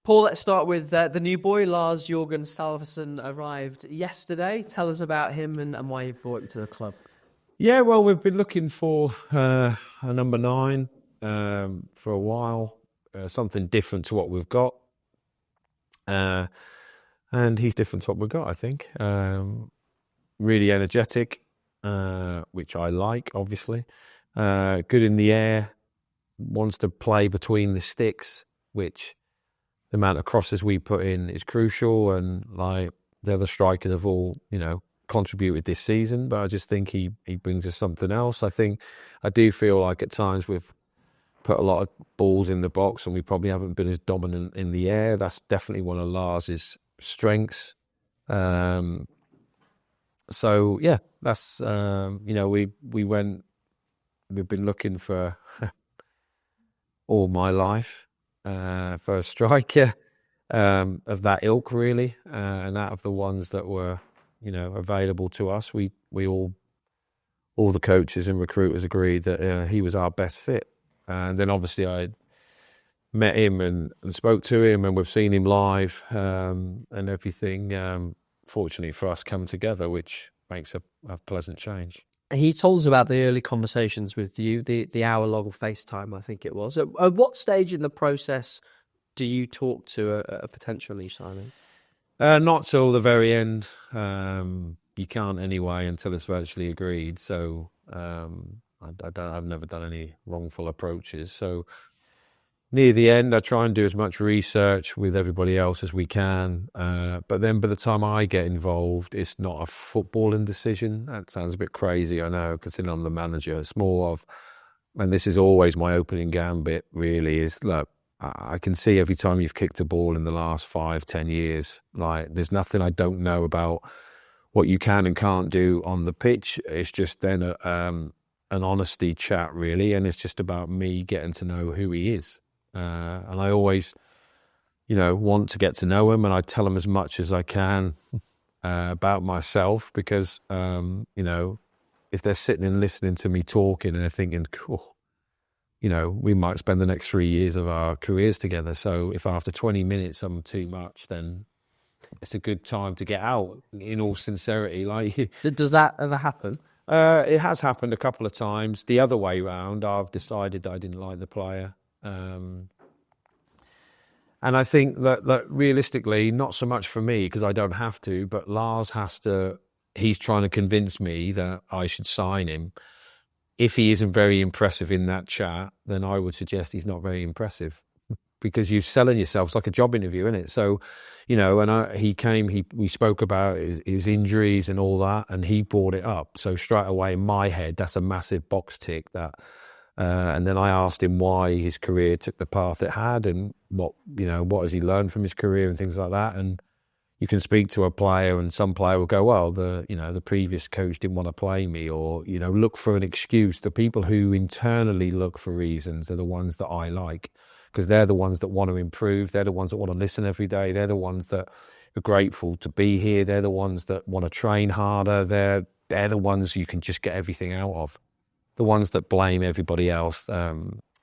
Paul, let's start with the new boy, Lars-Jorgen Salvesen, arrived yesterday. Tell us about him and why you brought him to the club. Yeah, well, we've been looking for a number 9 for a while, something different to what we've got. And he's different to what we've got, I think. Really energetic, which I like, obviously. Good in the air, wants to play between the sticks, which the amount of crosses we put in is crucial. And like the other strikers have all, contributed this season, but I just think he brings us something else. I do feel like at times we've put a lot of balls in the box and we probably haven't been as dominant in the air. That's definitely one of Lars's strengths. So yeah, that's we've been looking for all my life for a striker of that ilk, really, and out of the ones that were available to us, we all the coaches and recruiters agreed that he was our best fit. And then obviously I met him and spoke to him, and we've seen him live, and everything, fortunately for us, come together, which makes a pleasant change. He told us about the early conversations with you, the hour-long FaceTime, I think it was. At what stage in the process do you talk to a potential lease signing? Not till the very end. You can't anyway until it's virtually agreed. So I've never done any wrongful approaches. So near the end, I try and do as much research with everybody else as we can. But then by the time I get involved, it's not a footballing decision. That sounds a bit crazy, I know, considering I'm the manager. It's more of, and this is always my opening gambit, really, is look, I can see every time you've kicked a ball in the last 5-10 years, like there's nothing I don't know about what you can and can't do on the pitch. It's just then an honesty chat, really, and it's just about me getting to know who he is. And I always, want to get to know him, and I tell him as much as I can about myself, because, if they're sitting and listening to me talking and they're thinking, cool, we might spend the next 3 years of our careers together. So if after 20 minutes I'm too much, then it's a good time to get out, in all sincerity. Like, does that ever happen? It has happened a couple of times. The other way round, I've decided that I didn't like the player. And I think that realistically, not so much for me, because I don't have to, but Lars has to. He's trying to convince me that I should sign him. If he isn't very impressive in that chat, then I would suggest he's not very impressive, because you're selling yourself. It's like a job interview, isn't it? So, and we spoke about his injuries and all that, and he brought it up. So straight away in my head, that's a massive box tick. And then I asked him why his career took the path it had, and what has he learned from his career and things like that. And you can speak to a player, and some player will go, well, the previous coach didn't want to play me, or, look for an excuse. The people who internally look for reasons are the ones that I like, because they're the ones that want to improve. They're the ones that want to listen every day. They're the ones that are grateful to be here. They're the ones that want to train harder. They're the ones you can just get everything out of. The ones that blame everybody else, I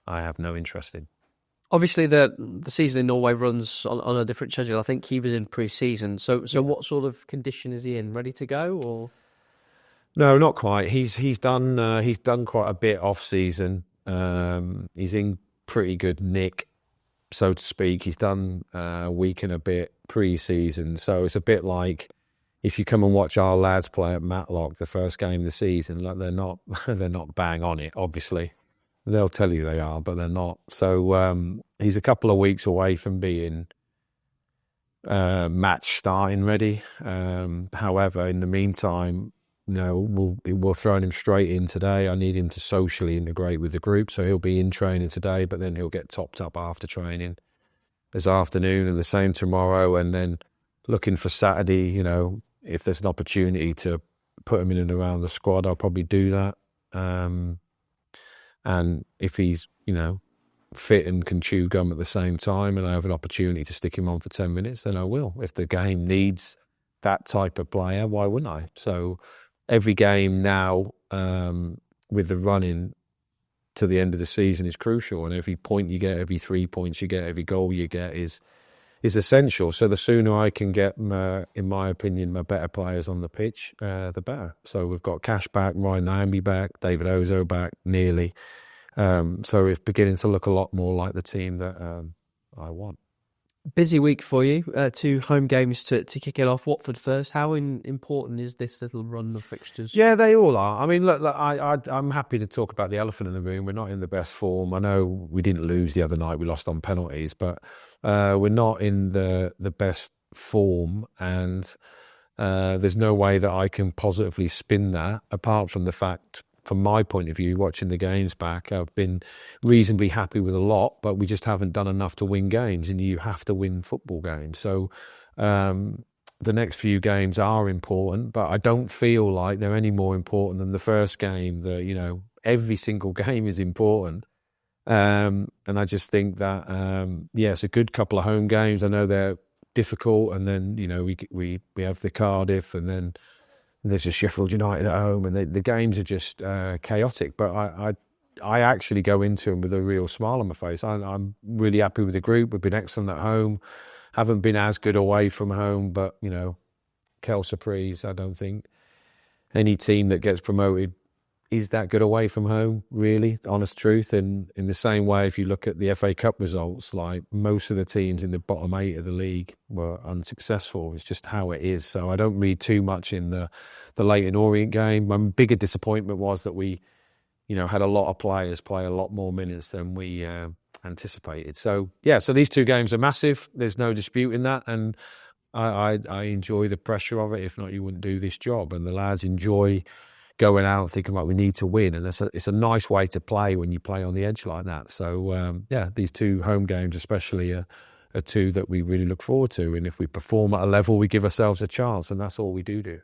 have no interest in. Obviously, the season in Norway runs on a different schedule. I think he was in pre-season. So what sort of condition is he in? Ready to go, or? No, not quite. He's done quite a bit off season. He's in pretty good nick, so to speak. He's done a week and a bit pre-season. So it's a bit like if you come and watch our lads play at Matlock, the first game of the season, like they're not bang on it, obviously. They'll tell you they are, but they're not. So he's a couple of weeks away from being match starting ready. However, in the meantime, we're throwing him straight in today. I need him to socially integrate with the group, so he'll be in training today, but then he'll get topped up after training this afternoon, and the same tomorrow. And then looking for Saturday, if there's an opportunity to put him in and around the squad, I'll probably do that. And if he's, fit and can chew gum at the same time, and I have an opportunity to stick him on for 10 minutes, then I will. If the game needs that type of player, why wouldn't I? So every game now, with the running to the end of the season, is crucial. And every point you get, every 3 points you get, every goal you get is is essential. So the sooner I can get, in my opinion, my better players on the pitch, the better. So we've got Cash back, Ryan Naomi back, David Ozo back, nearly. So it's beginning to look a lot more like the team that I want. Busy week for you. 2 home games to kick it off. Watford first. How important is this little run of fixtures? Yeah, they all are. I mean, look, I'm happy to talk about the elephant in the room. We're not in the best form. I know we didn't lose the other night. We lost on penalties, but we're not in the best form, and there's no way that I can positively spin that, apart from the fact, from my point of view, watching the games back, I've been reasonably happy with a lot, but we just haven't done enough to win games, and you have to win football games. So the next few games are important, but I don't feel like they're any more important than the first game. Every single game is important. And I just think that, it's a good couple of home games. I know they're difficult, and then, we have the Cardiff, and then there's a Sheffield United at home, and the games are just chaotic. But I actually go into them with a real smile on my face. I'm really happy with the group. We've been excellent at home. Haven't been as good away from home, but, quelle surprise, I don't think any team that gets promoted is that good away from home, really, honest truth. And in the same way, if you look at the FA Cup results, like most of the teams in the bottom 8 of the league were unsuccessful. It's just how it is. So I don't read too much in the Leyton Orient game. My bigger disappointment was that we, had a lot of players play a lot more minutes than we anticipated. So these 2 games are massive. There's no disputing that, and I enjoy the pressure of it. If not, you wouldn't do this job. And the lads enjoy going out and thinking, we need to win, and it's a nice way to play when you play on the edge like that. So these 2 home games especially are 2 that we really look forward to, and if we perform at a level, we give ourselves a chance, and that's all we do.